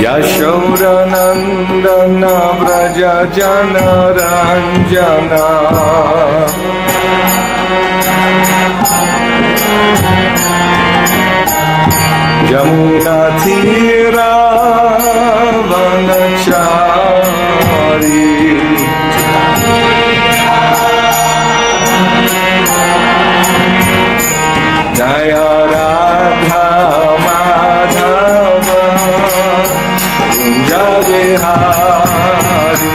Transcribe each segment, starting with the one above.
Yashodanandana Vraja Jana Ranjana Yamuna Tira Vanachari Jaya Radha Madhava Kunja Vihari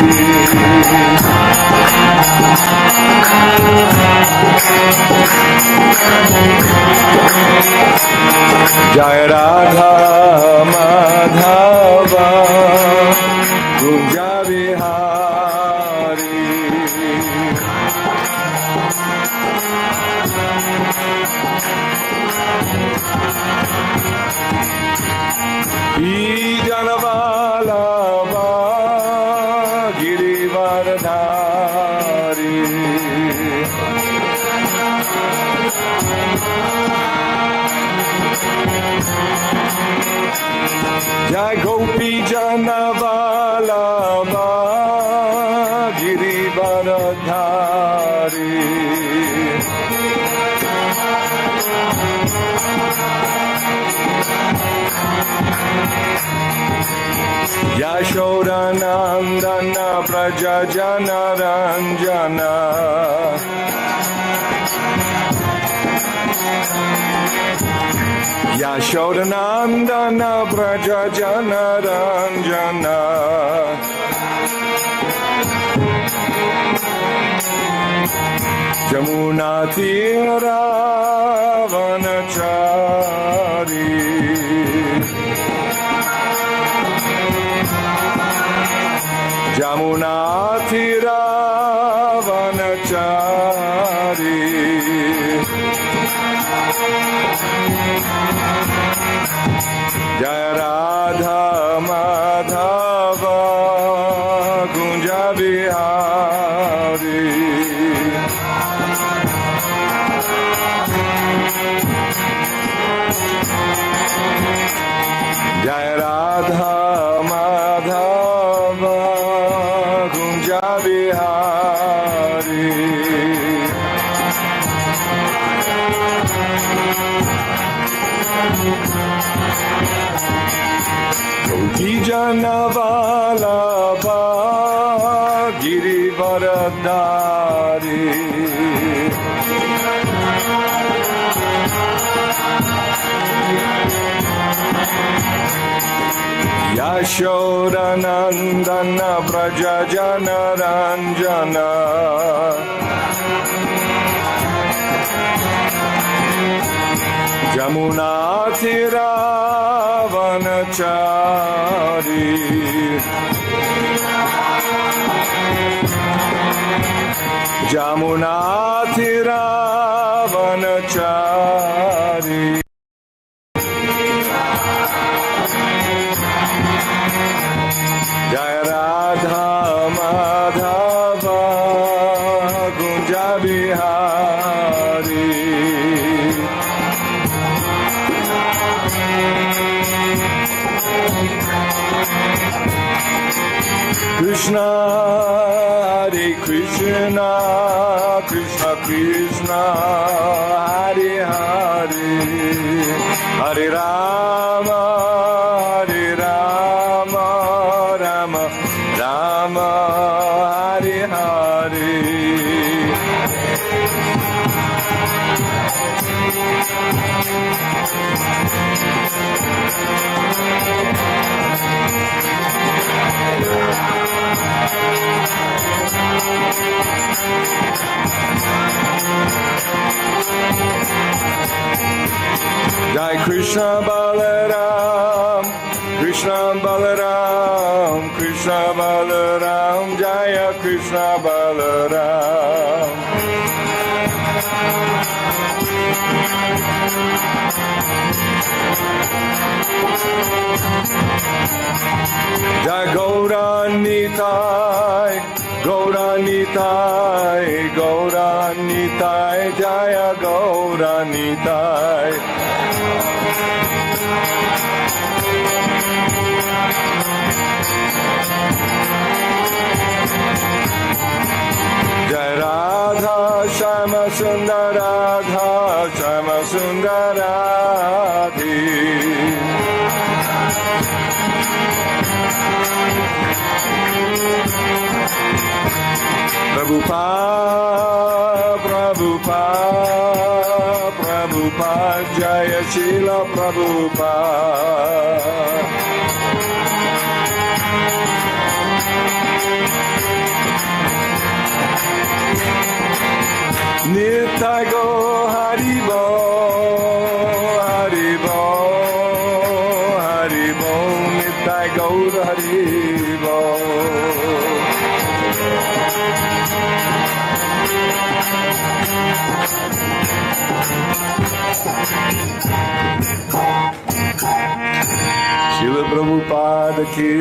Jaya Radha Madhava Kunja Vihari Janavalabha Girivardhari Jai Gopi Janavalabha Girivardhari Yashodanandana Praja Jana Ranjana Yashodanandana Praja Jana Ranjana Jamuna Tira Vanachari Jamuna Tira Vanachari Jaya Radha Madhava Kunja Vihari Jaya Radha Madhava Kunja Vihari Gopi Janavalabha Girivardhari Yashodanandana Vraja Jana Ranjana Jamuna Tira Vanachari Jamuna Tira Vanachari Jaya Radha Madhava Kunja Vihari Krishna Hare Krishna Krishna Krishna Hare Hare Hare Rama Hare Rama Rama Rama Hare Hare Jai Krishna Balaram, Krishna Balaram, Krishna Balaram, Jaya Krishna Balaram. Jai Gauda Nitai, Gauda Nitai, Gauda Nitai, Jaya Gauda Nitai. Nitai Gauda Haribo. Śrīla Prabhupāda ki.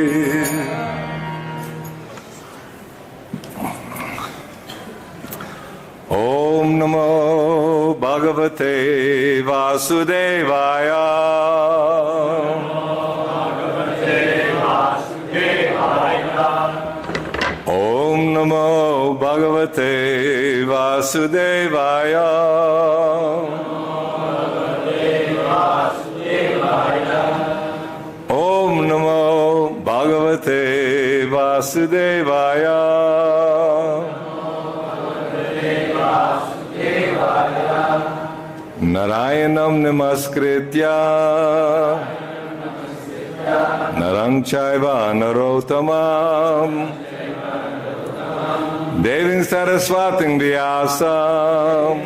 Om Namo Bhagavate Vasudevaya. Om Namo Bhagavate Vasudevaya. Om Namo Bhagavate Vasudevaya. Narayanam namaskritya narang chaiva narottamam devim saraswatim vyasam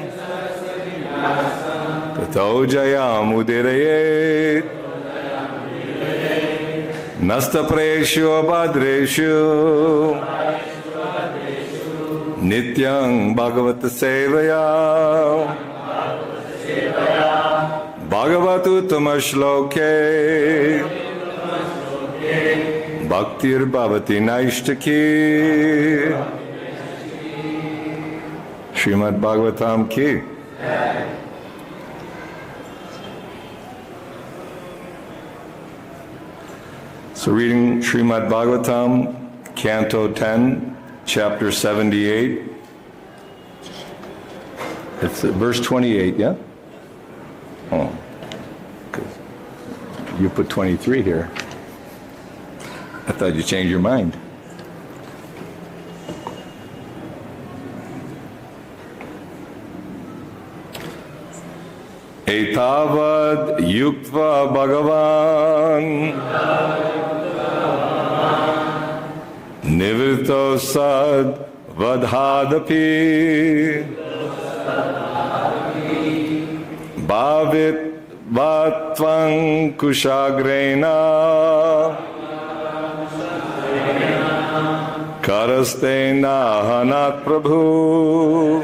tato jayam udirayet nastapreshu abhadreshu nityang bhagavata sevaya Bhagavatu tamashloke Bhaktir bhavati naishtaki. Śrīmad-Bhāgavatam ki. So reading Śrīmad-Bhāgavatam, Canto 10, Chapter 78. It's verse 28, yeah? Oh, you put 23 here. I thought you changed your mind. Etāvad uktvā bhagavān nivṛtto sad-vadhād bhāvitvāt kuśāgreṇa kara-sthenāhanat prabhuḥ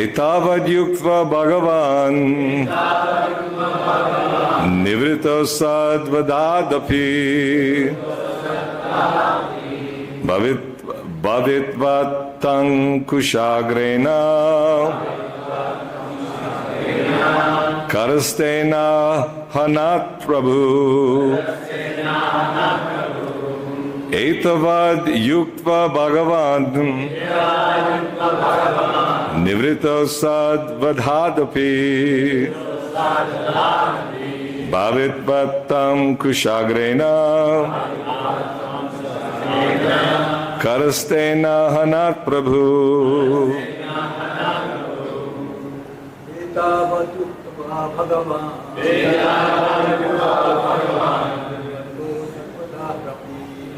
etāvad uktvā bhagavān nivṛtto sad-vadhād bhāvitvāt kuśāgreṇa kara-sthenāhanat prabhuḥ etāvad uktvā bhagavān nivṛtto sad-vadhād bhāvitvāt kuśāgreṇa kara-sthenāhanat prabhuḥ etāvad uktvā bhagavān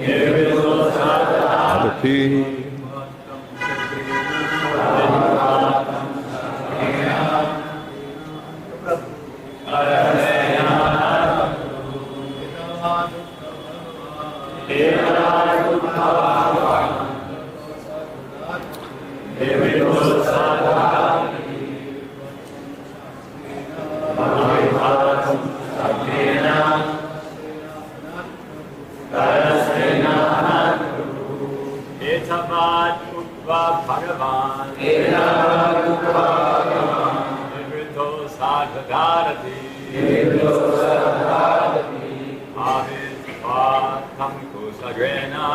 nivṛtto sad-vadhād etāvad uktvā bhagavān nivṛtto sad-vadhād bhāvitvāt kuśagreṇa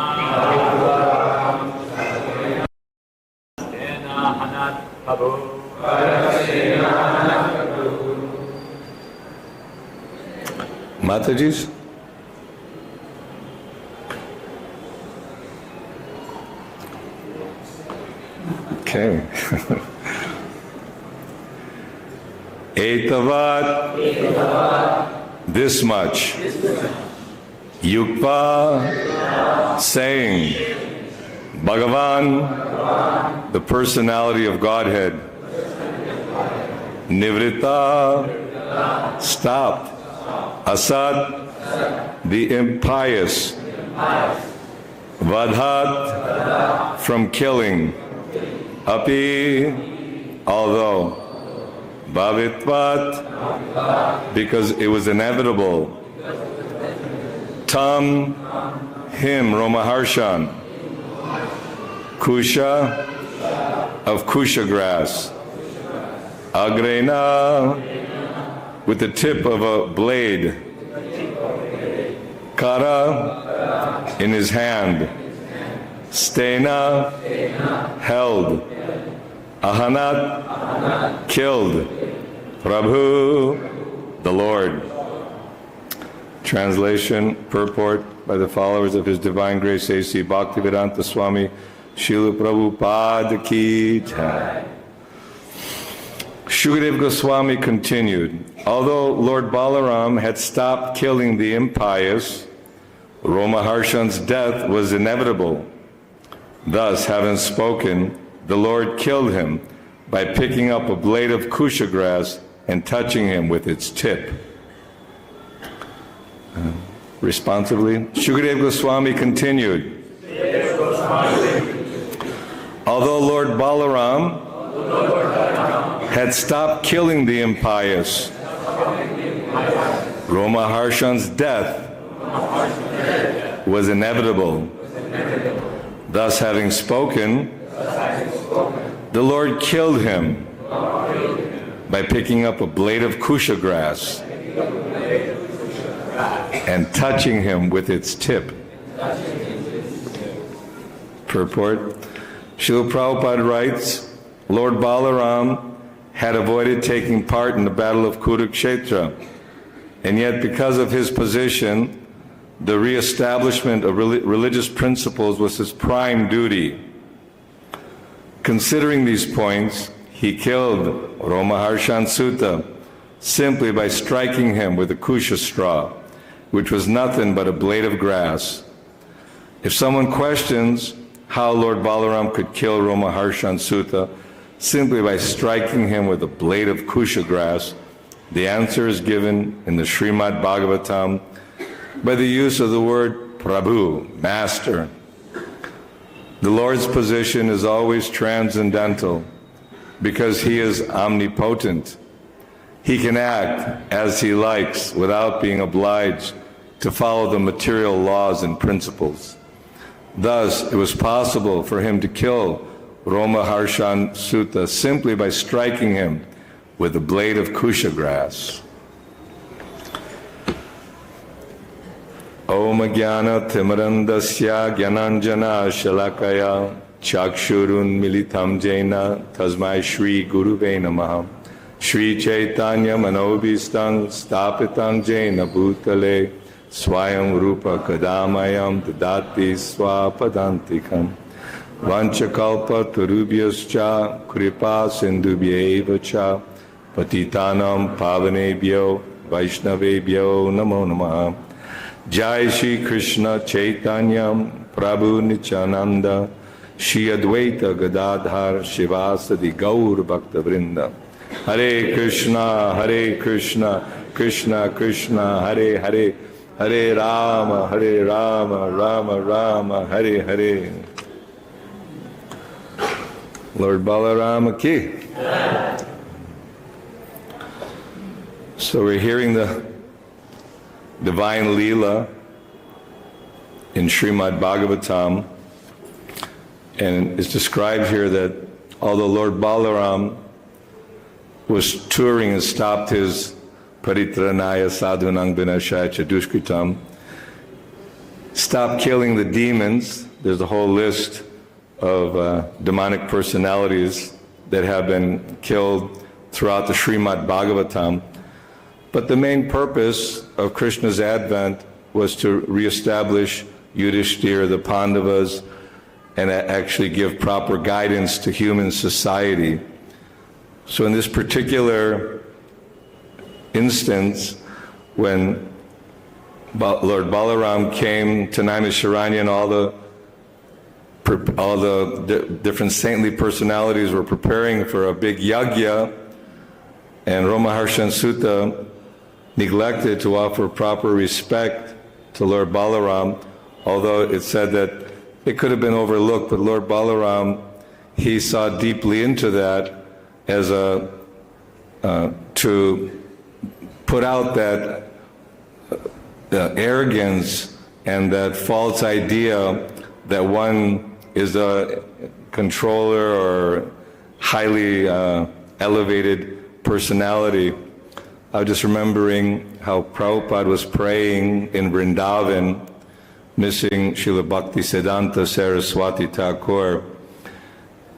kara-sthenāhanat prabhuḥ. Mataji's? Okay. Etāvat, this much. Uktvā, saying. Bhagavān, the personality of Godhead. Nivṛttaḥ, stopped. asat, the impious, vadhāt, from killing, api, although, bhāvitvāt, because it was inevitable, tam, him, Romaharṣaṇa, kuśa, of kuśa grass, agreṇa, with the tip of a blade, kara, in his hand, sthena, held, ahanat, killed, Prabhu, the Lord. Translation, purport by the followers of His Divine Grace A.C. Bhaktivedanta Swami Śrīla Prabhupāda ki jai. Śukadeva Gosvāmī continued, although Lord Balarāma had stopped killing the impious, Romaharṣaṇa's death was inevitable. Thus, having spoken, the Lord killed him by picking up a blade of kuśa grass and touching him with its tip. Responsively, Śukadeva Gosvāmī continued, although Lord Balarāma had stopped killing the impious, Romaharṣaṇa's death was inevitable. Thus, having spoken, the Lord killed him by picking up a blade of kuśa grass and touching him with its tip. Purport. Śrīla Prabhupāda writes, Lord Balarāma had avoided taking part in the Battle of Kurukṣetra, and yet because of his position, the reestablishment of religious principles was his prime duty. Considering these points, he killed Romaharṣaṇa Sūta simply by striking him with a kuśa straw, which was nothing but a blade of grass. If someone questions how Lord Balarāma could kill Romaharṣaṇa Sūta simply by striking him with a blade of kuśa grass, the answer is given in the Śrīmad-Bhāgavatam by the use of the word Prabhu, master. The Lord's position is always transcendental because He is omnipotent. He can act as He likes without being obliged to follow the material laws and principles. Thus, it was possible for Him to kill Romaharṣaṇa Sūta simply by striking him with a blade of kuśa grass. Om Jnana Timirandasya Jnananjana Shalakaya Chakshurun Militam Jena Tasmai Shri Guruve Namaha Shri Chaitanya Manobhistam Stapitang Jena Bhutale Swayam Rupa Kadamayam Dadati Swapadantikam Vanchakalpa Tarubhyascha Kripa Sindhubhyeva Cha Patitanam Pavanebhyo Vaishnavebhyo Namo Namaha. Jai Shri Krishna Chaitanya Prabhu Nityananda Shri Advaita Gadadhar Shivasadi Gaur Bhakta Vrinda. Hare Krishna, Krishna Krishna, Hare Hare, Hare Rama, Rama Rama, Hare Hare. Lord Balarāma ki. So we're hearing the divine Leela in Śrīmad-Bhāgavatam, and it's described here that although Lord Balarāma was touring and stopped his paritranaya sadhunang vinashaya cha dushkritam, stopped killing the demons. There's a whole list of demonic personalities that have been killed throughout the Śrīmad-Bhāgavatam. But the main purpose of Krishna's advent was to reestablish Yudhishthira, the Pandavas, and actually give proper guidance to human society. So in this particular instance, when Lord Balarāma came to Naimisharanya and all the different saintly personalities were preparing for a big yajna, and Romaharṣaṇa Sūta neglected to offer proper respect to Lord Balarāma, although it's said that it could have been overlooked, but Lord Balarāma, he saw deeply into that as to put out that arrogance and that false idea that one is a controller or highly elevated personality. I was just remembering how Prabhupada was praying in Vrindavan, missing Srila Bhaktisiddhanta Saraswati Thakur,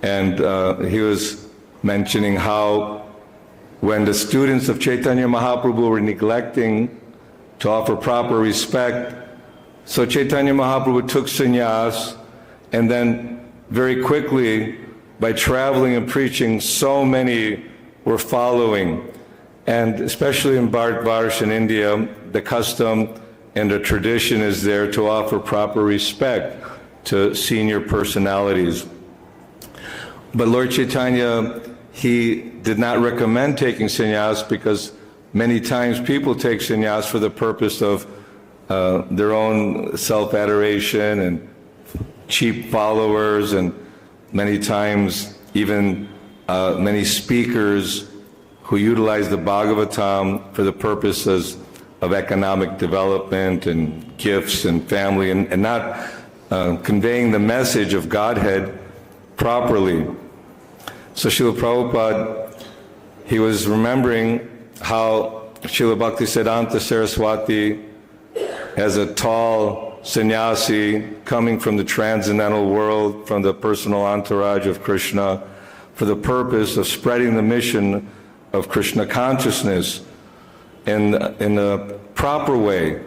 and he was mentioning how when the students of Chaitanya Mahaprabhu were neglecting to offer proper respect, so Chaitanya Mahaprabhu took sannyas, and then very quickly, by traveling and preaching, so many were following. And especially in Bharatvarsh in India, the custom and the tradition is there to offer proper respect to senior personalities. But Lord Chaitanya, he did not recommend taking sannyas because many times people take sannyas for the purpose of their own self-adoration and cheap followers, and many times even many speakers who utilize the Bhagavatam for the purposes of economic development and gifts and family, and not conveying the message of Godhead properly. So Śrīla Prabhupāda, he was remembering how Srila Bhaktisiddhanta Saraswati, as a tall sannyasi coming from the transcendental world, from the personal entourage of Krishna, for the purpose of spreading the mission of Krishna consciousness in a proper way.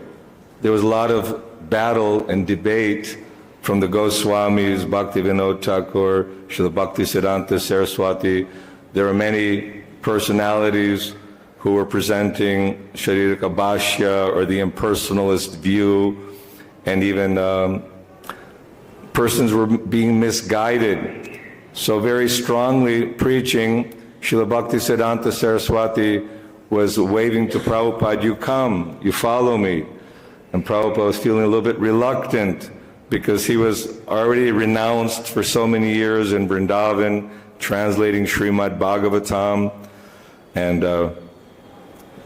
There was a lot of battle and debate from the Goswāmīs, Bhaktivinoda Thakur, Srila Bhaktisiddhanta Saraswati. There are many personalities who were presenting Sharirika Bhashya or the impersonalist view, and even persons were being misguided. So very strongly preaching, Srila Bhaktisiddhanta Saraswati was waving to Prabhupada, "You come, you follow me." And Prabhupada was feeling a little bit reluctant because he was already renounced for so many years in Vrindavan, translating Śrīmad-Bhāgavatam, and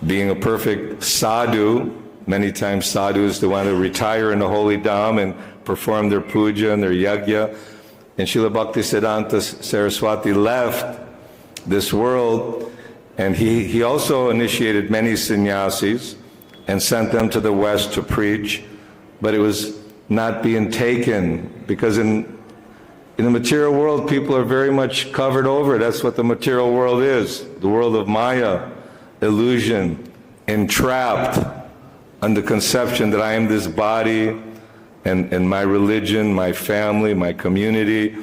being a perfect sadhu. Many times sadhus, they want to retire in the holy dham and perform their puja and their yajna. And Srila Bhaktisiddhanta Saraswati left this world, and he also initiated many sannyasis and sent them to the West to preach, but it was not being taken, because in the material world, people are very much covered over. That's what the material world is, the world of Maya, illusion, entrapped on the conception that I am this body and my religion, my family, my community,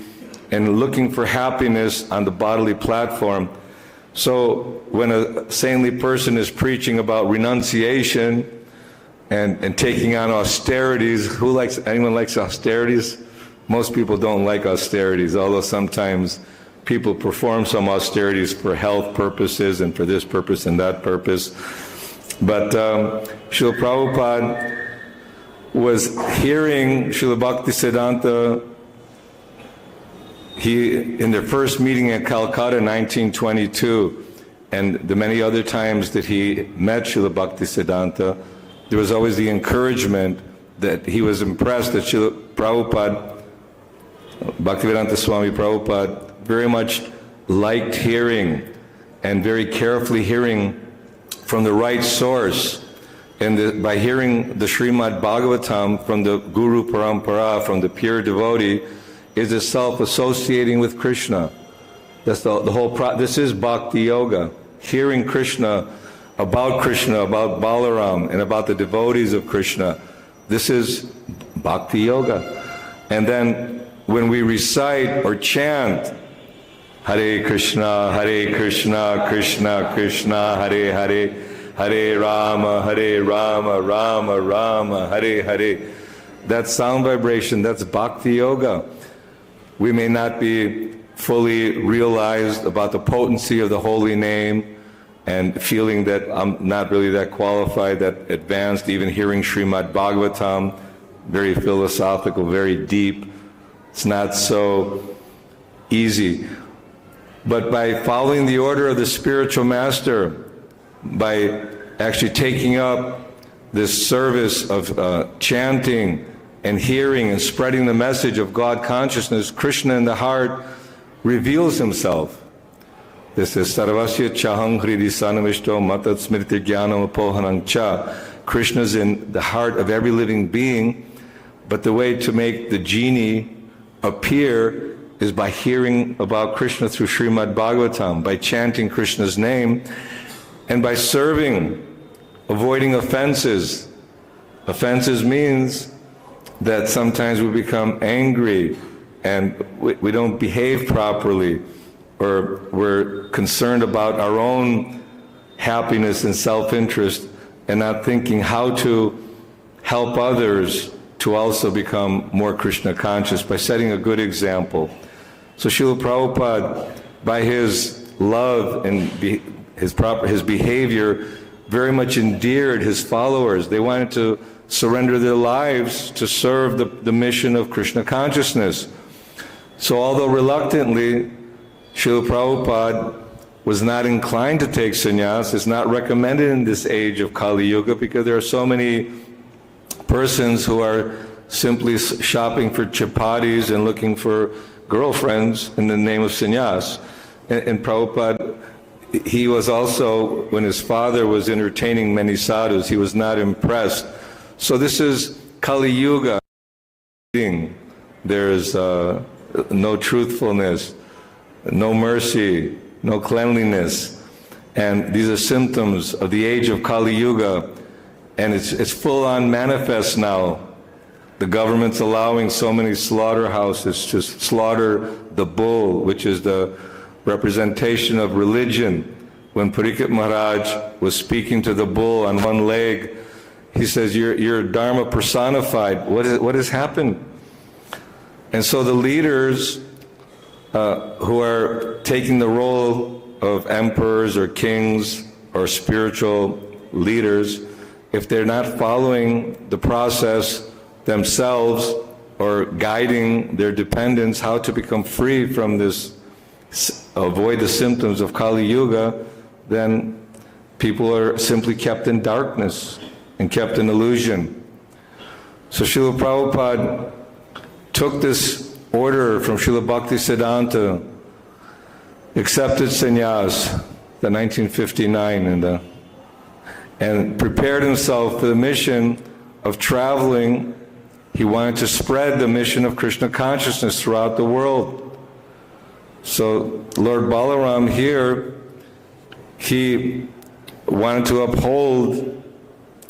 and looking for happiness on the bodily platform. So when a saintly person is preaching about renunciation and taking on austerities, anyone likes austerities? Most people don't like austerities, although sometimes people perform some austerities for health purposes and for this purpose and that purpose. But Śrīla Prabhupāda was hearing Srila Bhaktisiddhanta. In their first meeting in Calcutta in 1922, and the many other times that he met Srila Bhaktisiddhanta, there was always the encouragement that he was impressed that Srila Prabhupada, Bhaktivedanta Swami Prabhupada, very much liked hearing and very carefully hearing from the right source. And by hearing the Śrīmad-Bhāgavatam from the Guru Parampara, from the pure devotee, is a self-associating with Krishna. That's the whole this is Bhakti Yoga. Hearing Krishna, about Balarāma, and about the devotees of Krishna. This is Bhakti Yoga. And then when we recite or chant, Hare Krishna, Krishna Krishna, Hare Hare, Hare Rama, Rama Rama, Hare Hare, that sound vibration, that's Bhakti Yoga. We may not be fully realized about the potency of the holy name and feeling that I'm not really that qualified, that advanced, even hearing Śrīmad-Bhāgavatam, very philosophical, very deep. It's not so easy. But by following the order of the spiritual master, by actually taking up this service of chanting and hearing and spreading the message of God consciousness, Krishna in the heart reveals himself. This is sarvasya chaham hridi sanavishto matat smriti jnanam apohanam cha. Krishna's in the heart of every living being, but the way to make the genie appear is by hearing about Krishna through Śrīmad-Bhāgavatam, by chanting Krishna's name, and by serving, avoiding offenses. Offenses means that sometimes we become angry and we don't behave properly, or we're concerned about our own happiness and self-interest and not thinking how to help others to also become more Krishna conscious by setting a good example. So Śrīla Prabhupāda, by his love and his behavior, very much endeared his followers. They wanted to surrender their lives to serve the mission of Krishna consciousness. So although reluctantly, Śrīla Prabhupāda was not inclined to take sannyas. It's not recommended in this age of Kali Yuga because there are so many persons who are simply shopping for chapatis and looking for girlfriends in the name of sannyas. And Prabhupada, he was also, when his father was entertaining many sadhus, he was not impressed. So this is Kali Yuga. There's no truthfulness, no mercy, no cleanliness. And these are symptoms of the age of Kali Yuga. And it's full on manifest now. The government's allowing so many slaughterhouses to slaughter the bull, which is the representation of religion. When Parikshit Maharaj was speaking to the bull on one leg, he says, you're Dharma personified. What has happened? And so the leaders who are taking the role of emperors or kings or spiritual leaders, if they're not following the process themselves or guiding their dependents how to become free from this, avoid the symptoms of Kali Yuga, then people are simply kept in darkness and kept in illusion. So Śrīla Prabhupāda took this order from Śrīla Bhaktisiddhanta, accepted sannyas, the 1959, and prepared himself for the mission of traveling. He wanted to spread the mission of Krishna consciousness throughout the world. So Lord Balarāma here, he wanted to uphold,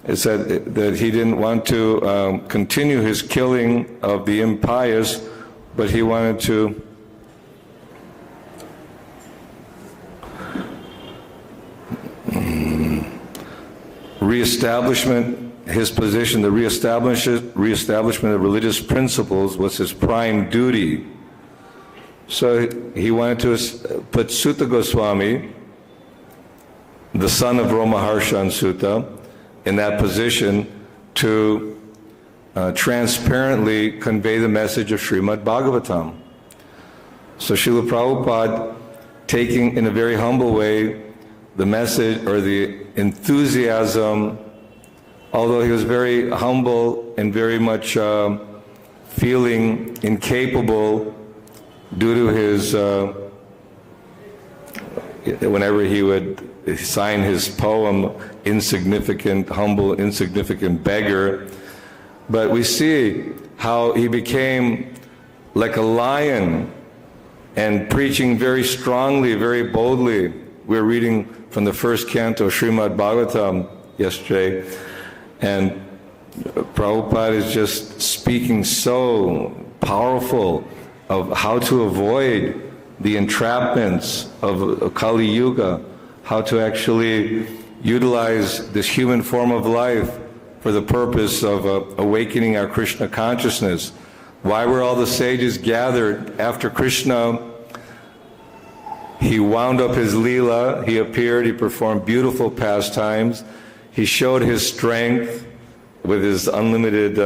it said that he didn't want to continue his killing of the impious, but he wanted to reestablishment, his position, the reestablishment of religious principles was his prime duty. So he wanted to put Sūta Gosvāmī, the son of Romaharṣaṇa Sūta, in that position to transparently convey the message of Śrīmad-Bhāgavatam. So Śrīla Prabhupāda, taking in a very humble way the message or the enthusiasm, although he was very humble and very much feeling incapable due to his, whenever he would sign his poem, insignificant, humble, insignificant beggar. But we see how he became like a lion and preaching very strongly, very boldly. We were reading from the first canto of Śrīmad-Bhāgavatam yesterday, and Prabhupada is just speaking so powerful of how to avoid the entrapments of Kali Yuga, how to actually utilize this human form of life for the purpose of awakening our Krishna consciousness. Why were all the sages gathered after Krishna? he wound up his Leela. He appeared, he performed beautiful pastimes. He showed his strength with his unlimited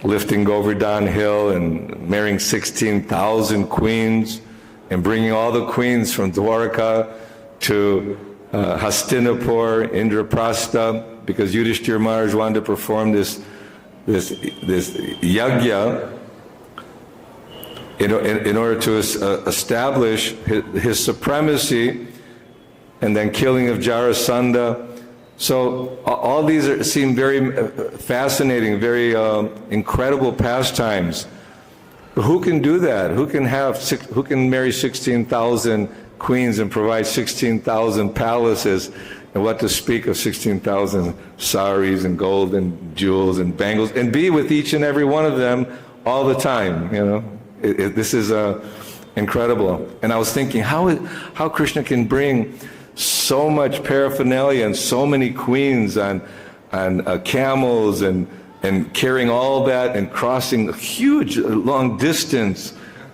lifting Govardhan Hill and marrying 16,000 queens and bringing all the queens from Dwarka to Hastinapur, Indraprastha, because Yudhishthira Maharaj wanted to perform this yajna in order to establish his supremacy, and then killing of Jarasandha. So all these seem very fascinating, very incredible pastimes. But who can do that? Who can marry 16,000 queens and provide 16,000 palaces? And what to speak of 16,000 saris and gold and jewels and bangles, and be with each and every one of them all the time, you know? This is incredible. And I was thinking, how Krishna can bring so much paraphernalia and so many queens on camels and carrying all that and crossing a huge long distance,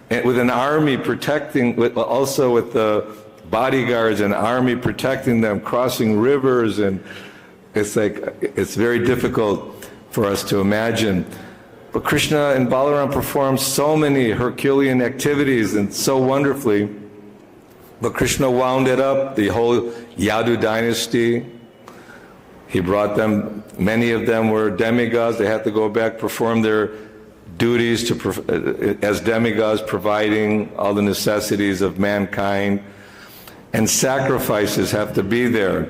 and with an army protecting, also with the bodyguards and army protecting them, crossing rivers, and it's very difficult for us to imagine. But Krishna and Balarāma performed so many Herculean activities and so wonderfully. But Krishna wound it up, the whole Yadu dynasty. He brought them, many of them were demigods. They had to go back, perform their duties as demigods, providing all the necessities of mankind. And sacrifices have to be there.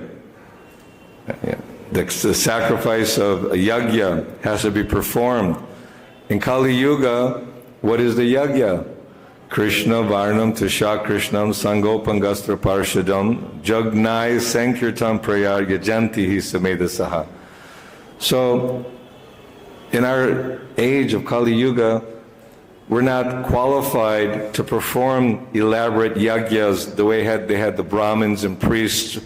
The sacrifice of a yajna has to be performed. In Kali Yuga, what is the yajna? Krishna Varnam Tusha Krishnam Sangopangastra Parshadam Jagnai Sankirtam Prayar Yajanti Hi Samedasaha. So, in our age of Kali Yuga, we're not qualified to perform elaborate yajnas the way they had the Brahmins and priests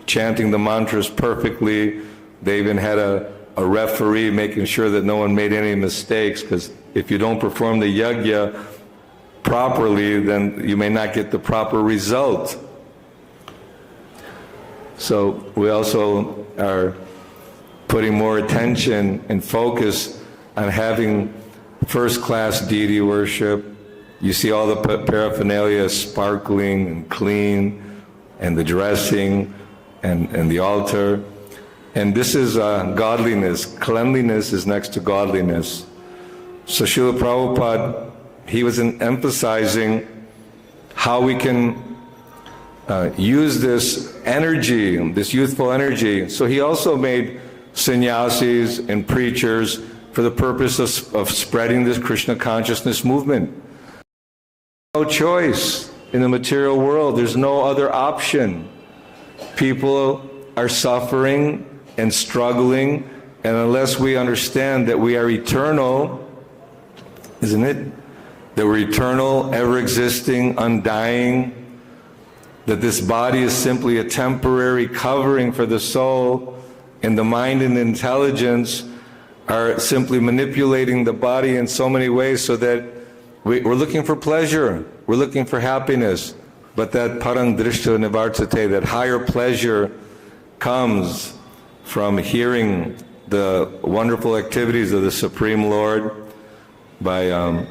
chanting the mantras perfectly. They even had a referee making sure that no one made any mistakes, because if you don't perform the yajna properly, then you may not get the proper result. So we also are putting more attention and focus on having first-class deity worship. You see all the paraphernalia sparkling and clean, and the dressing and the altar. And this is godliness. Cleanliness is next to godliness. So Śrīla Prabhupāda, he was emphasizing how we can use this energy, this youthful energy. So he also made sannyasis and preachers for the purpose of spreading this Krishna consciousness movement. No choice in the material world. There's no other option. People are suffering and struggling, and unless we understand that we are eternal, isn't it? That we're eternal, ever-existing, undying, that this body is simply a temporary covering for the soul, and the mind and the intelligence are simply manipulating the body in so many ways so that we're looking for pleasure, we're looking for happiness, but that parang drishta nivartate, that higher pleasure comes from hearing the wonderful activities of the Supreme Lord by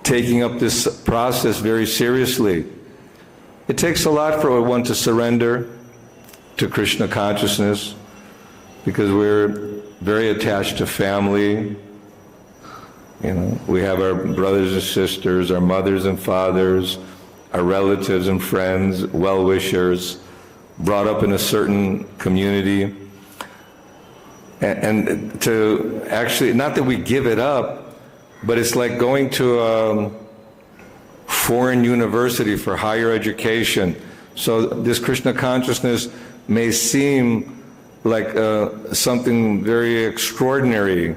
taking up this process very seriously. It takes a lot for one to surrender to Krishna consciousness, because we're very attached to family. You know, we have our brothers and sisters, our mothers and fathers, our relatives and friends, well-wishers, brought up in a certain community. And to actually, not that we give it up, but it's like going to a foreign university for higher education. So this Krishna consciousness may seem like something very extraordinary.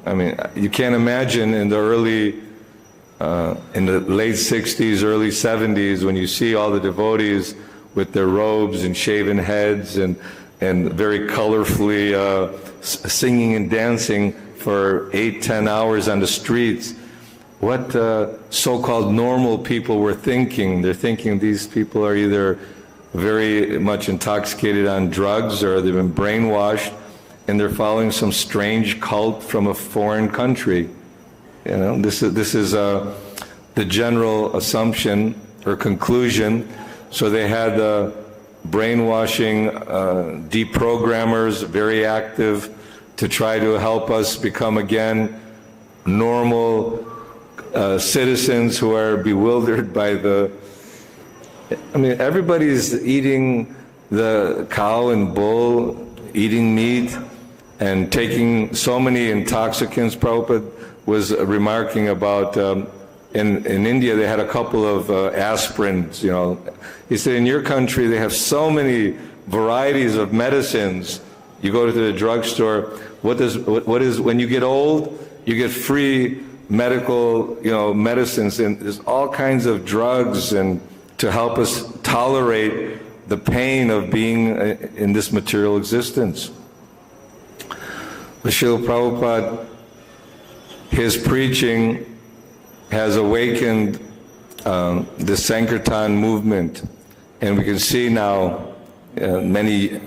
I mean, you can't imagine in the late 60s, early 70s, when you see all the devotees with their robes and shaven heads and very colorfully singing and dancing for 8-10 hours on the streets. what so-called normal people were thinking. They're thinking these people are either very much intoxicated on drugs or they've been brainwashed and they're following some strange cult from a foreign country. You know, this is the general assumption or conclusion. So they had brainwashing deprogrammers very active to try to help us become again normal citizens who are bewildered by everybody's eating the cow and bull, eating meat and taking so many intoxicants. Prabhupada was remarking about in India they had a couple of aspirins, you know. He said in your country they have so many varieties of medicines. You go to the drugstore, what is when you get old, you get free medical, you know, medicines, and there's all kinds of drugs and to help us tolerate the pain of being in this material existence. But Śrīla Prabhupāda, his preaching has awakened the Sankirtan movement, and we can see now many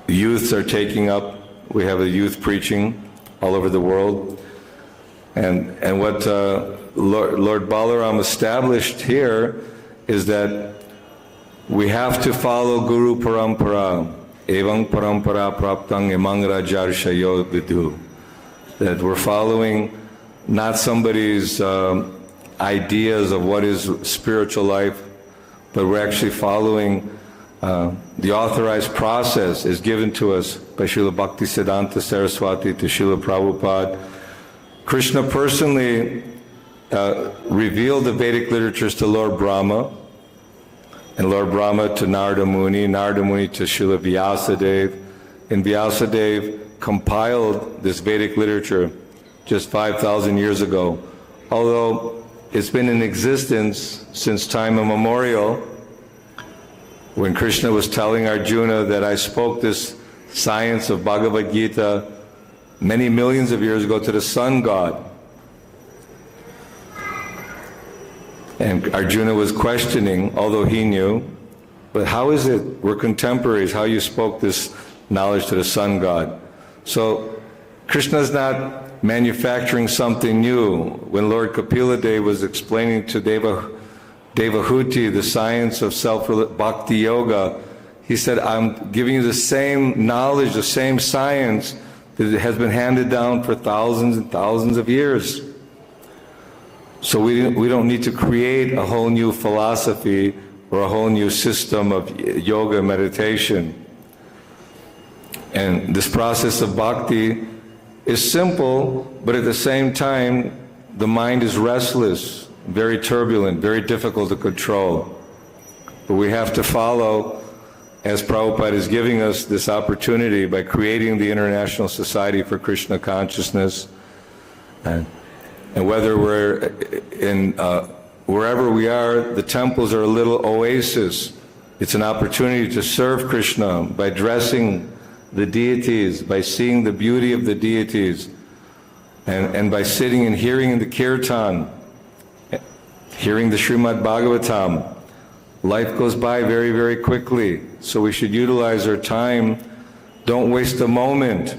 youths are taking up. We have a youth preaching all over the world, and what Lord Balarāma established here is that we have to follow Guru Parampara, Evang Parampara Praptang Emang Rajarshayo Vidhu. That we're following not somebody's ideas of what is spiritual life, but we're actually following the authorized process is given to us by Srila Bhaktisiddhanta Saraswati to Śrīla Prabhupāda. Krishna personally revealed the Vedic literatures to Lord Brahma, and Lord Brahma to Narada Muni to Srila Vyasadeva, and Vyasadeva compiled this Vedic literature just 5,000 years ago. Although it's been in existence since time immemorial, when Krishna was telling Arjuna that I spoke this science of Bhagavad Gita many millions of years ago to the sun god. And Arjuna was questioning, although he knew, but how is it we're contemporaries, how you spoke this knowledge to the sun god? So Krishna's not manufacturing something new. When Lord Kapila Dev was explaining to Devahuti the science of self-bhakti yoga, he said, I'm giving you the same knowledge, the same science that has been handed down for thousands and thousands of years. So we don't need to create a whole new philosophy or a whole new system of yoga meditation. And this process of bhakti is simple, but at the same time, the mind is restless, very turbulent, very difficult to control. But we have to follow, as Prabhupada is giving us this opportunity by creating the International Society for Krishna Consciousness. And whether we're in wherever we are, the temples are a little oasis. It's an opportunity to serve Krishna by dressing the deities, by seeing the beauty of the deities, and by sitting and hearing the kirtan, hearing the Śrīmad-Bhāgavatam. Life goes by very, very quickly, so we should utilize our time. Don't waste a moment.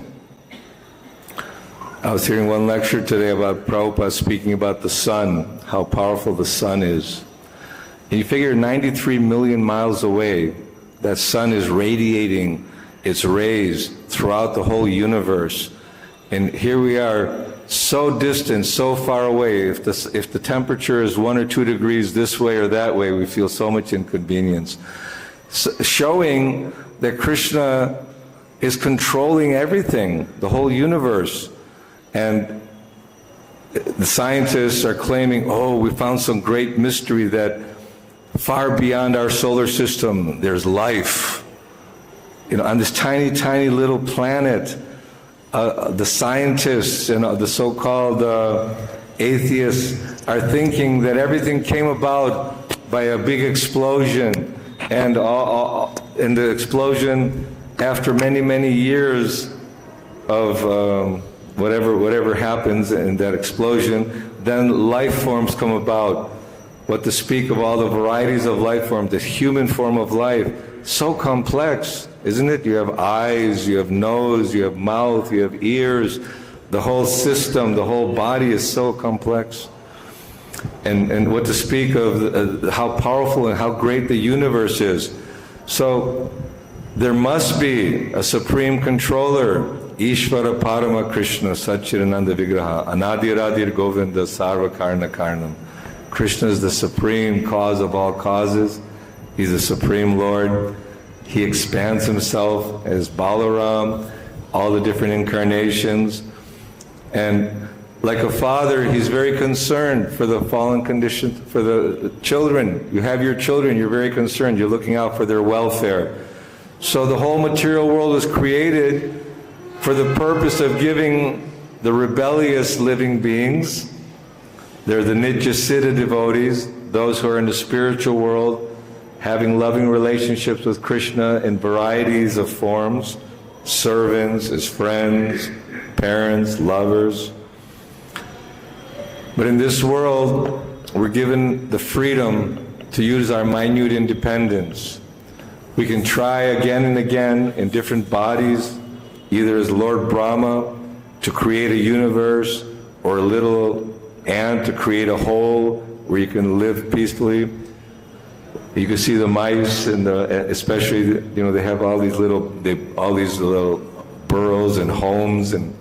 I was hearing one lecture today about Prabhupada speaking about the sun, how powerful the sun is. And you figure 93 million miles away, that sun is radiating its rays throughout the whole universe. And here we are, so distant, so far away. If the temperature is 1 or 2 degrees this way or that way, we feel so much inconvenience. Showing that Krishna is controlling everything, the whole universe. And the scientists are claiming, oh, we found some great mystery that far beyond our solar system, there's life. You know, on this tiny, tiny little planet, the scientists and the so-called atheists are thinking that everything came about by a big explosion, and the explosion after many, many years of whatever happens in that explosion, then life forms come about. What to speak of all the varieties of life form, the human form of life, so complex, isn't it? You have eyes, you have nose, you have mouth, you have ears. The whole system, the whole body is so complex. And what to speak of how powerful and how great the universe is. So there must be a supreme controller, Ishvara Parama Krishna Satchidananda Vigraha Anadiradir Govinda Sarva Karna Karnam. Krishna is the supreme cause of all causes. He's the supreme Lord. He expands himself as Balarāma, all the different incarnations. And like a father, he's very concerned for the fallen condition, for the children. You have your children, you're very concerned. You're looking out for their welfare. So the whole material world was created for the purpose of giving the rebellious living beings, they're the Nitya-Siddha devotees, those who are in the spiritual world, having loving relationships with Krishna in varieties of forms, servants, as friends, parents, lovers. But in this world, we're given the freedom to use our minute independence. We can try again and again in different bodies, either as Lord Brahma to create a universe, or a little ant to create a whole where you can live peacefully. You can see the mice, and especially, they have all these little burrows and homes, and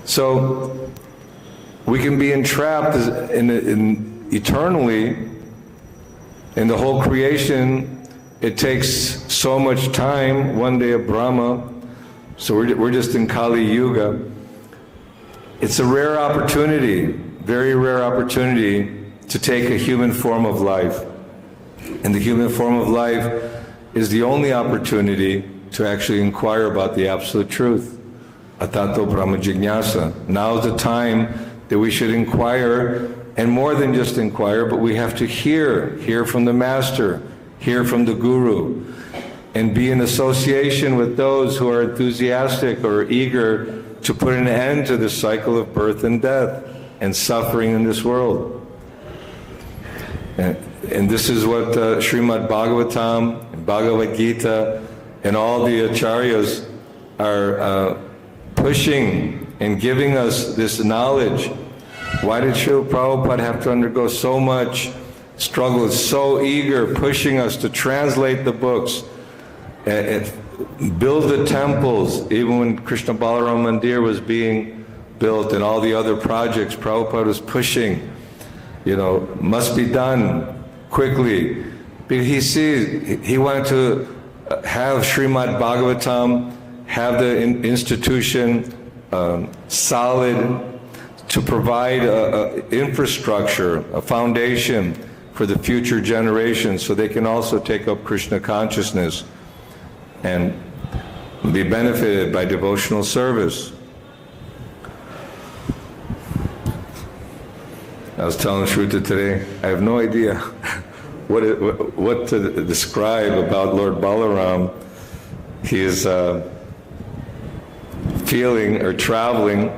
so we can be entrapped in eternally in the whole creation. It takes so much time. One day of Brahma, so we're just in Kali Yuga. It's a rare opportunity, very rare opportunity, to take a human form of life. And the human form of life is the only opportunity to actually inquire about the absolute truth. Atato Brahma Jignasa. Now is the time that we should inquire, and more than just inquire, but we have to hear from the Master, hear from the Guru, and be in association with those who are enthusiastic or eager to put an end to the cycle of birth and death and suffering in this world. And this is what Śrīmad-Bhāgavatam and Bhagavad Gita and all the acharyas are pushing and giving us this knowledge. Why did Śrīla Prabhupāda have to undergo so much struggle? It's so eager, pushing us to translate the books, and build the temples. Even when Krishna Balarāma Mandir was being built and all the other projects, Prabhupada was pushing, must be done quickly. Because he sees, he wanted to have Śrīmad-Bhāgavatam, have the institution solid, to provide an infrastructure, a foundation for the future generations, so they can also take up Krishna consciousness and be benefited by devotional service. I was telling Shruta today, I have no idea what to describe about Lord Balarāma. He is feeling or traveling,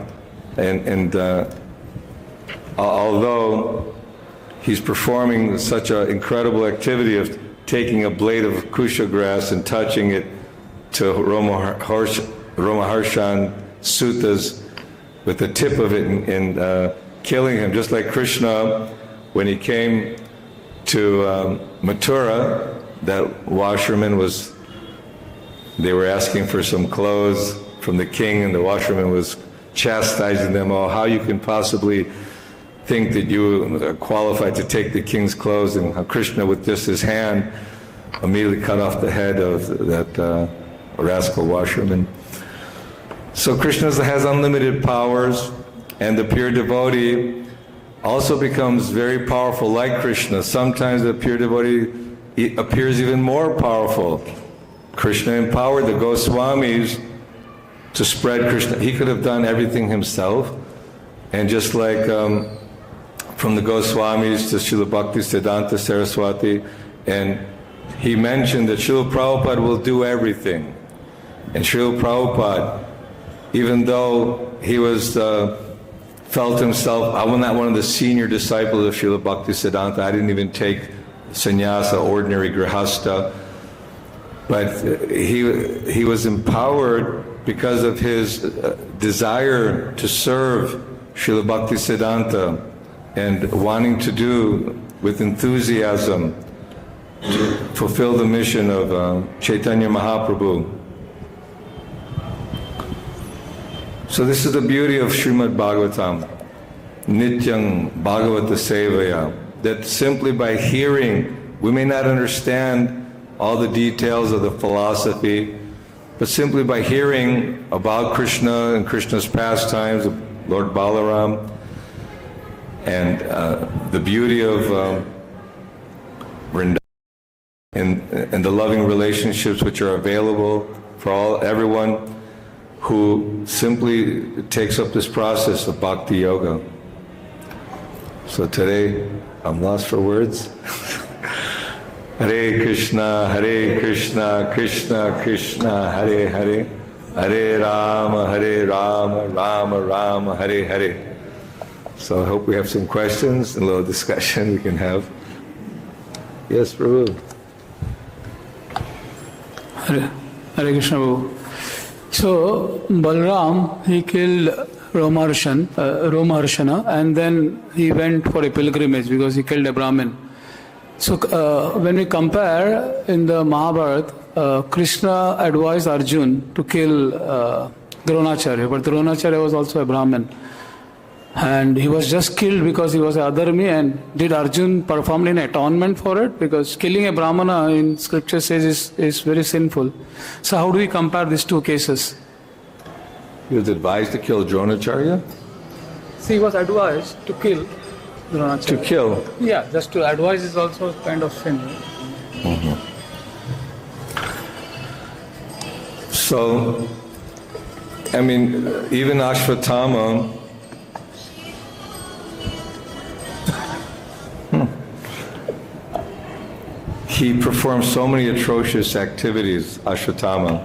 and although he's performing such an incredible activity of taking a blade of kuśa grass and touching it to Romaharṣaṇa Sūtas with the tip of it and killing him, just like Krishna when he came to Mathura. That washerman they were asking for some clothes from the king, and the washerman was chastising them, how you can possibly think that you are qualified to take the king's clothes, and how Krishna with just his hand immediately cut off the head of that rascal washerman. So Krishna has unlimited powers, and the pure devotee also becomes very powerful like Krishna. Sometimes the pure devotee appears even more powerful. Krishna empowered the Goswāmīs to spread Krishna. He could have done everything himself, and just like from the Goswāmīs to Śrīla Bhaktisiddhanta Saraswati, and he mentioned that Śrīla Prabhupāda will do everything. And Śrīla Prabhupāda, even though he was felt himself, I'm not one of the senior disciples of Śrīla Bhaktisiddhanta. I didn't even take sannyasa, ordinary grihasta. But he was empowered because of his desire to serve Śrīla Bhaktisiddhanta and wanting to do with enthusiasm to fulfill the mission of Chaitanya Mahaprabhu. So this is the beauty of Śrīmad-Bhāgavatam, Nityam Bhagavata Sevaya, that simply by hearing, we may not understand all the details of the philosophy, but simply by hearing about Krishna and Krishna's pastimes, Lord Balarāma, and the beauty of Vrindavan and the loving relationships which are available for everyone who simply takes up this process of bhakti yoga. So today, I'm lost for words. Hare Krishna, Krishna Krishna, Hare Hare, Hare Rama, Rama Rama, Hare Hare. So I hope we have some questions and a little discussion we can have. Yes, Prabhu. Hare Krishna, Prabhu. So Balaram, he killed Romaharṣaṇa, and then he went for a pilgrimage because he killed a Brahmin. So when we compare in the Mahabharata, Krishna advised Arjuna to kill Dronacharya, but Dronacharya was also a Brahmin. And he was just killed because he was a adharmi, and did Arjuna perform an atonement for it? Because killing a Brahmana in scripture says is very sinful. So how do we compare these two cases? He was advised to kill Dronacharya? See, he was advised to kill Dronacharya. To kill? Yeah, just to advise is also kind of sin. Mm-hmm. So, I mean, even Ashvatthama, he performed so many atrocious activities, Ashvatthama,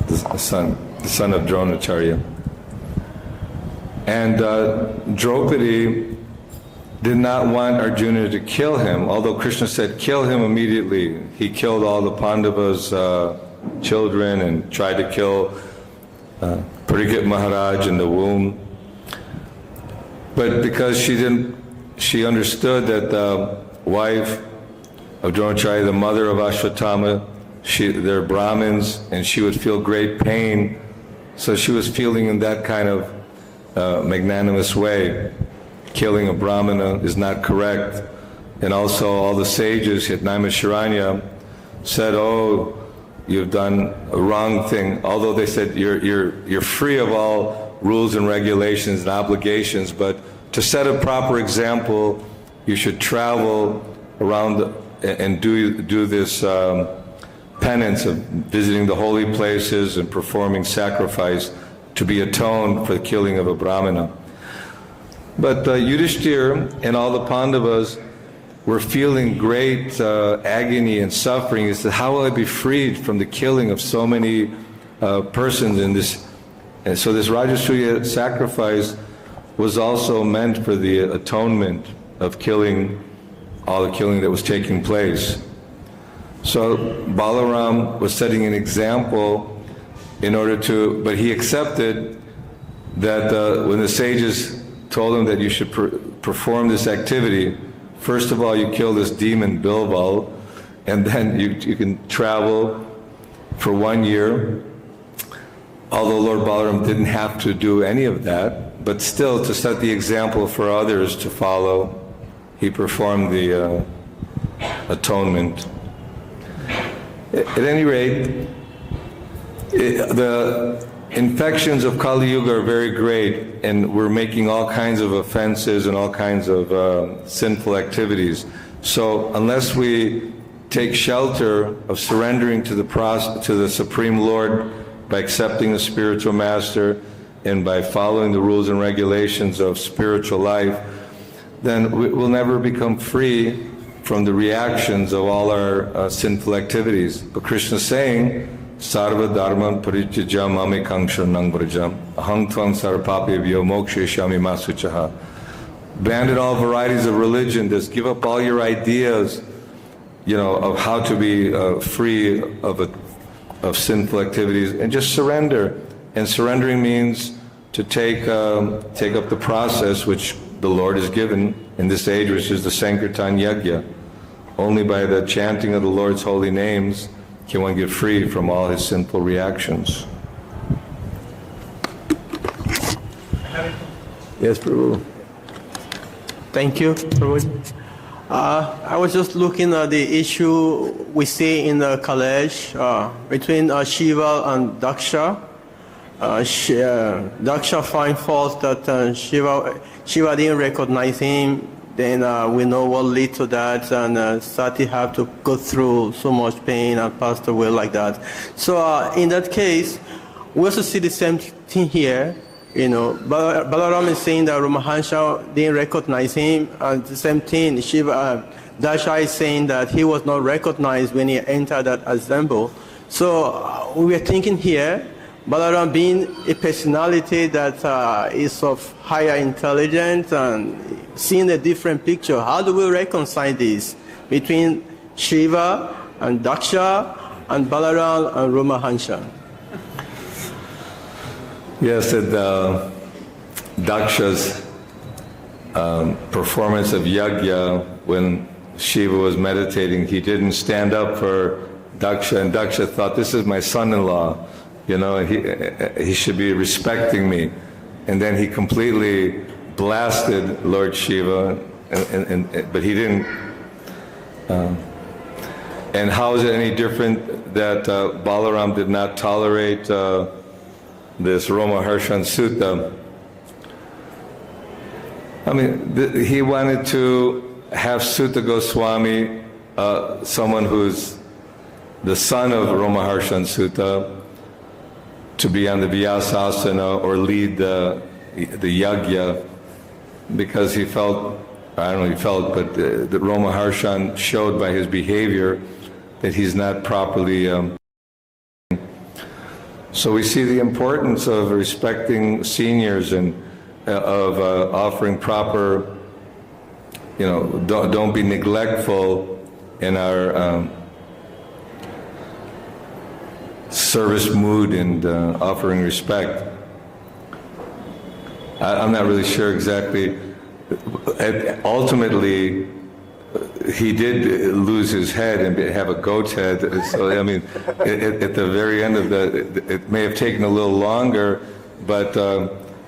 the son of Dronacharya. And Draupadi did not want Arjuna to kill him, although Krishna said, kill him immediately. He killed all the Pandavas' children and tried to kill Parikshit Maharaj in the womb. But because she understood that the wife of Dronacharya, the mother of Ashvatthama, they're Brahmins, and she would feel great pain. So she was feeling in that kind of magnanimous way. Killing a Brahmana is not correct. And also all the sages at Naimisharanya said, oh, you've done a wrong thing. Although they said you're free of all rules and regulations and obligations, but to set a proper example, you should travel around and do this penance of visiting the holy places and performing sacrifice to be atoned for the killing of a Brahmana. But Yudhishthira and all the Pandavas were feeling great agony and suffering. He said, how will I be freed from the killing of so many persons in this? And so this Rajasuya sacrifice was also meant for the atonement of killing, all the killing that was taking place. So Balaram was setting an example in order to, but he accepted that when the sages told him that you should perform this activity, first of all you kill this demon Bilval, and then you can travel for 1 year. Although Lord Balarāma didn't have to do any of that, but still to set the example for others to follow, he performed the atonement. At any rate, the infections of Kali Yuga are very great, and we're making all kinds of offenses and all kinds of sinful activities. So unless we take shelter of surrendering to the Supreme Lord by accepting the spiritual master and by following the rules and regulations of spiritual life, then we'll never become free from the reactions of all our sinful activities. But Krishna is saying, sarva-dharman parijyajya mamekhaṃ sharanam vrajam aham tvam sarvapapebhyo mokshayashyami ma sucaha. Abandon all varieties of religion. Just give up all your ideas, of how to be free of sinful activities, and just surrender. And surrendering means to take up the process which the Lord has given in this age, which is the Sankirtan Yajna. Only by the chanting of the Lord's holy names can one get free from all his sinful reactions. Yes, Prabhu. Thank you, Prabhu. I was just looking at the issue we see in the college between Shiva and Daksha. Daksha finds fault that Shiva didn't recognize him. Then we know what led to that, and Sati have to go through so much pain and passed away like that. So in that case, we also see the same thing here. Balarāma is saying that Romaharṣaṇa didn't recognize him, and the same thing, Daksha is saying that he was not recognized when he entered that assembly. So we are thinking here, Balarāma being a personality that is of higher intelligence and seeing a different picture, how do we reconcile this between Shiva and Daksha and Balarāma and Romaharṣaṇa? Yes, Daksha's performance of yajna, when Shiva was meditating, he didn't stand up for Daksha, and Daksha thought, this is my son-in-law, and he should be respecting me. And then he completely blasted Lord Shiva, but he didn't. And how is it any different that Balarāma did not tolerate this Romaharṣaṇa Sūta? I mean, he wanted to have Sūta Gosvāmī, someone who's the son of Romaharṣaṇa Sūta, to be on the Vyāsāsana or lead the yajna, because he felt, but the Romaharṣaṇa showed by his behavior that he's not properly. So we see the importance of respecting seniors and of offering proper, don't be neglectful in our service mood and offering respect. I'm not really sure exactly. Ultimately, he did lose his head and have a goat's head. So I mean, at the very end of it may have taken a little longer, but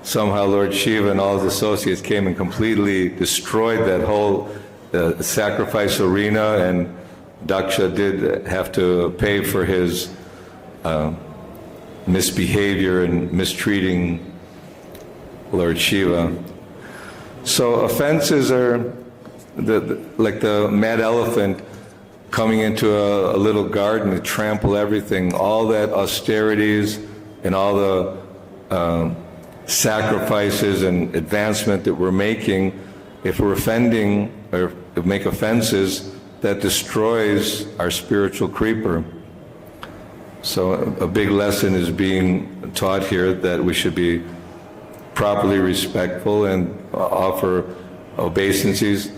somehow Lord Shiva and all his associates came and completely destroyed that whole sacrifice arena, and Daksha did have to pay for his misbehavior and mistreating Lord Shiva. So offenses are like the mad elephant coming into a little garden to trample everything. All that austerities and all the sacrifices and advancement that we're making, if we're offending or make offenses, that destroys our spiritual creeper. So a big lesson is being taught here, that we should be properly respectful and offer obeisances.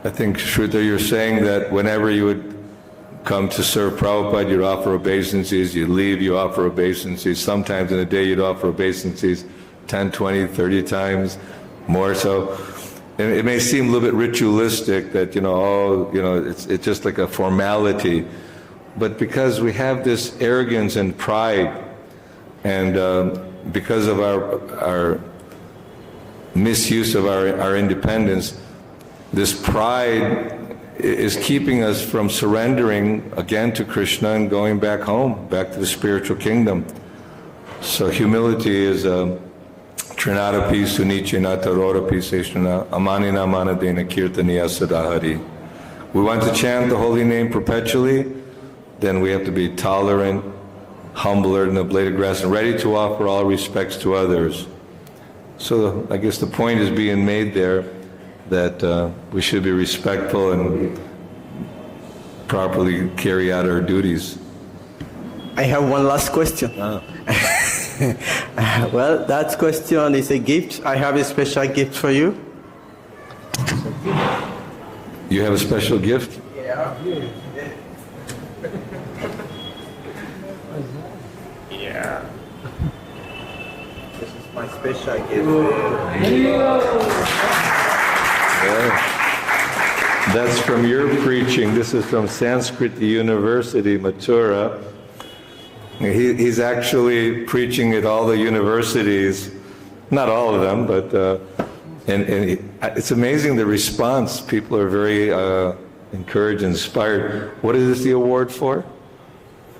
I think, Shruta, you're saying that whenever you would come to serve Prabhupada, you'd offer obeisances, you'd leave, you offer obeisances. Sometimes in a day you'd offer obeisances 10, 20, 30 times, more so. And it may seem a little bit ritualistic that, it's just like a formality. But because we have this arrogance and pride, and because of our misuse of our independence, this pride is keeping us from surrendering again to Krishna and going back home, back to the spiritual kingdom. So humility is trinadapi sunicena tarodapi seshnana amanina manadena kirtaniya sadahari. We want to chant the holy name perpetually, then we have to be tolerant, humbler than a blade of grass, and ready to offer all respects to others. So I guess the point is being made there that we should be respectful and properly carry out our duties. I have one last question. Oh. Well, that question is a gift. I have a special gift for you. You have a special gift? Yeah. Yeah. This is my special gift for you. Yeah. That's from your preaching. This is from Sanskrit University, Mathura. He's actually preaching at all the universities, not all of them, but it's amazing the response. People are very encouraged and inspired. What is this the award for?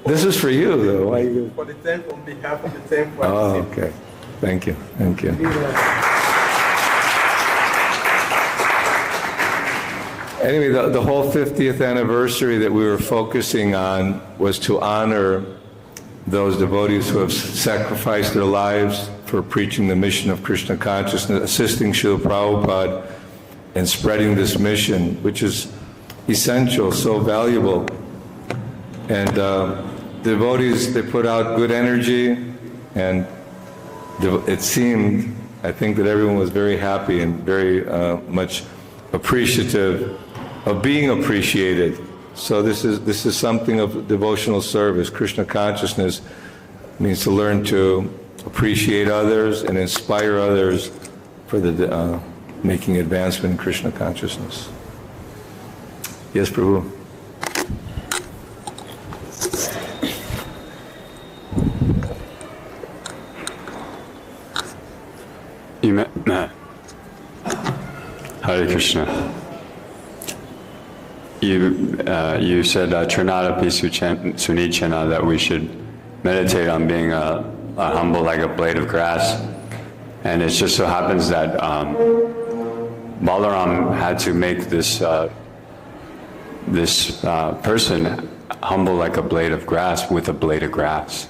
This is for you, though. Why you... For the temple, on behalf of the temple. Oh, okay. Thank you. Thank you. Anyway, the whole 50th anniversary that we were focusing on was to honor those devotees who have sacrificed their lives for preaching the mission of Krishna consciousness, assisting Śrīla Prabhupāda in spreading this mission, which is essential, so valuable. And devotees, they put out good energy, and it seemed, I think, that everyone was very happy and very much appreciative of being appreciated. So this is something of devotional service. Krishna consciousness means to learn to appreciate others and inspire others for the making advancement in Krishna consciousness. Yes, Prabhu. Hare Krishna. You said Trinadapi Sunichana, that we should meditate on being a humble like a blade of grass. And it just so happens that Balarāma had to make this person humble like a blade of grass with a blade of grass.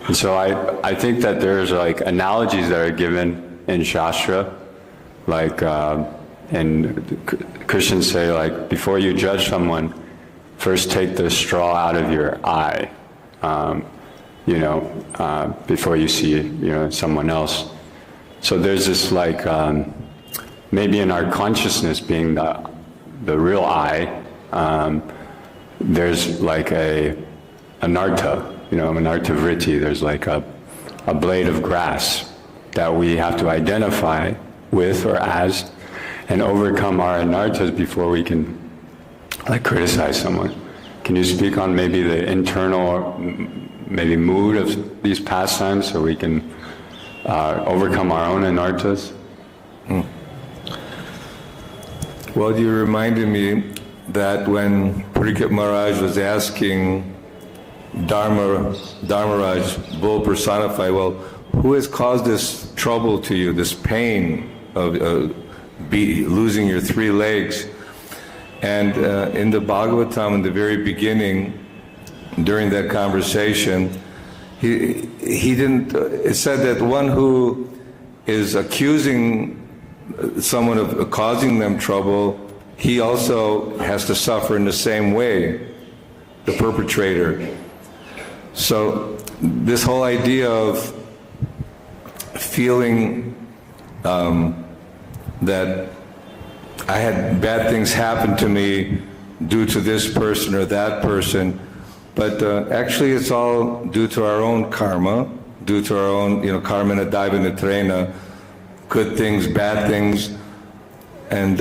And so I think that there's like analogies that are given in Shastra, like and Christians say, like, before you judge someone, first take the straw out of your eye, before you see, someone else. So there's this like, maybe in our consciousness being the real eye, there's like an anartha, anartha vritti, there's like a blade of grass that we have to identify with or as, and overcome our anarthas before we can like criticize someone. Can you speak on maybe the internal maybe mood of these pastimes so we can overcome our own anarthas? Well, you reminded me that when Parikshit Maharaj was asking Dharmaraj, bull personified, well, who has caused this trouble to you, this pain of losing your three legs? And in the Bhagavatam, in the very beginning, during that conversation, he didn't. It said that one who is accusing someone of causing them trouble, he also has to suffer in the same way, the perpetrator. So this whole idea of feeling that I had bad things happen to me due to this person or that person, but actually it's all due to our own karma, due to our own, karma daiva nitrena, good things, bad things. And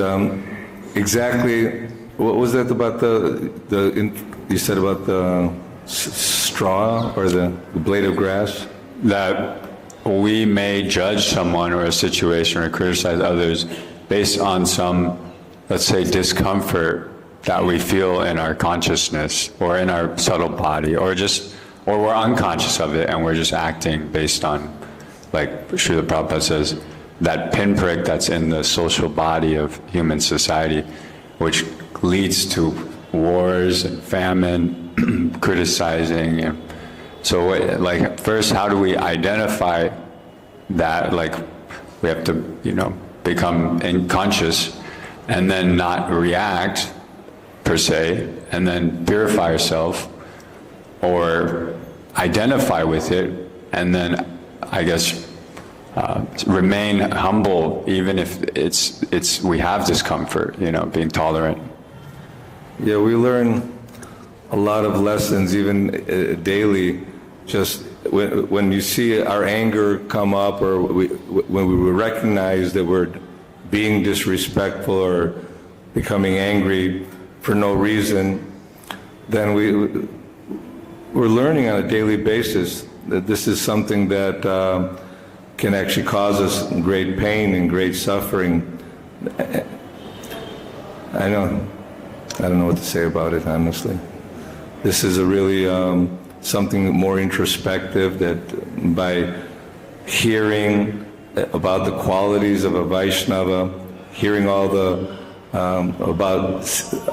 exactly, what was that about you said about the straw or the blade of grass? That we may judge someone or a situation or criticize others based on some, let's say, discomfort that we feel in our consciousness or in our subtle body, or we're unconscious of it and we're just acting based on, like Śrīla Prabhupāda says, that pinprick that's in the social body of human society, which leads to wars and famine, criticizing. And so, like, first, how do we identify that? Like, we have to, become unconscious and then not react per se, and then purify ourselves, or identify with it, and then I guess remain humble even if we have discomfort, being tolerant. Yeah, we learn a lot of lessons even daily. Just when you see our anger come up, or when we recognize that we're being disrespectful or becoming angry for no reason, then we're learning on a daily basis that this is something that can actually cause us great pain and great suffering. I don't know what to say about it, honestly. This is a really something more introspective, that by hearing about the qualities of a Vaishnava, hearing all the about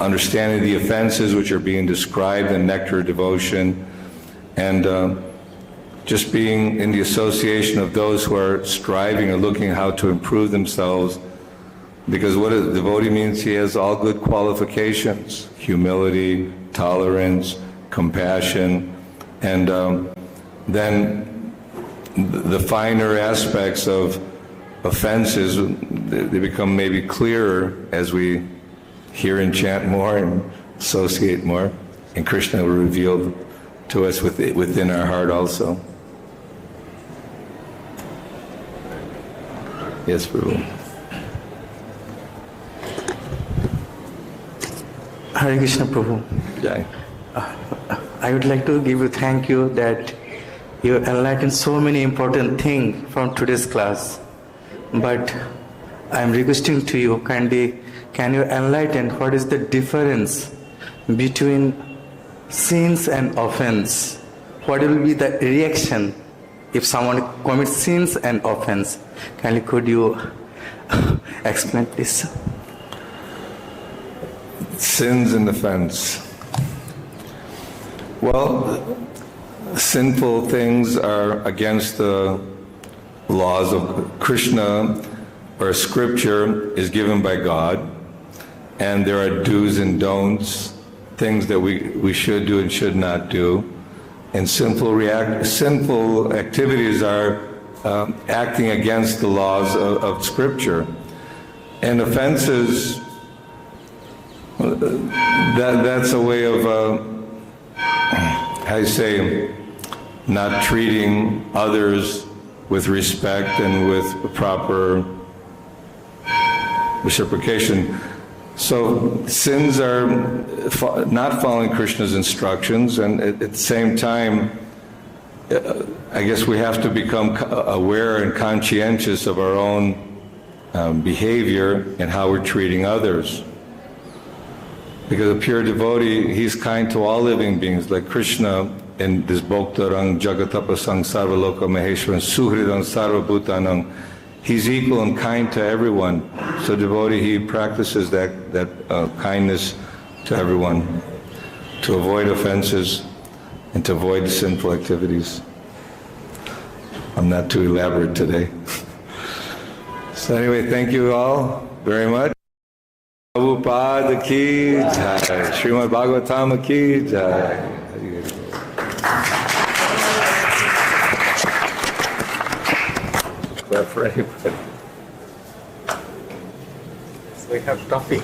understanding the offenses which are being described in Nectar Devotion, and just being in the association of those who are striving or looking how to improve themselves. Because what a devotee means, he has all good qualifications: humility, tolerance, compassion, and then the finer aspects of offenses, they become maybe clearer as we hear and chant more and associate more, and Krishna will reveal to us within our heart also. Yes, Prabhu. Hare Krishna, Prabhu. Jai. I would like to give you thank you that you enlightened so many important things from today's class. But I am requesting to you, kindly, can you enlighten what is the difference between sins and offense? What will be the reaction if someone commits sins and offense? Kindly, could you explain, please? Sins and offense. Well, sinful things are against the laws of Krishna, or scripture is given by God, and there are do's and don'ts, things that we should do and should not do. And sinful activities are acting against the laws of scripture. And offenses, that's a way of, how you say, not treating others with respect and with proper reciprocation. So sins are not following Krishna's instructions, and at the same time, I guess we have to become aware and conscientious of our own behavior and how we're treating others. Because a pure devotee, he's kind to all living beings, like Krishna in this Bhoktarang Jagatapasang Sarvaloka Maheshwaran Suhridang Sarvabhutanang. He's equal and kind to everyone. So devotee, he practices that kindness to everyone, to avoid offenses and to avoid sinful activities. I'm not too elaborate today. So anyway, thank you all very much. Prabhupada ki jai, Śrīmad-Bhāgavatam ki jai. Clap for anybody. We have topic.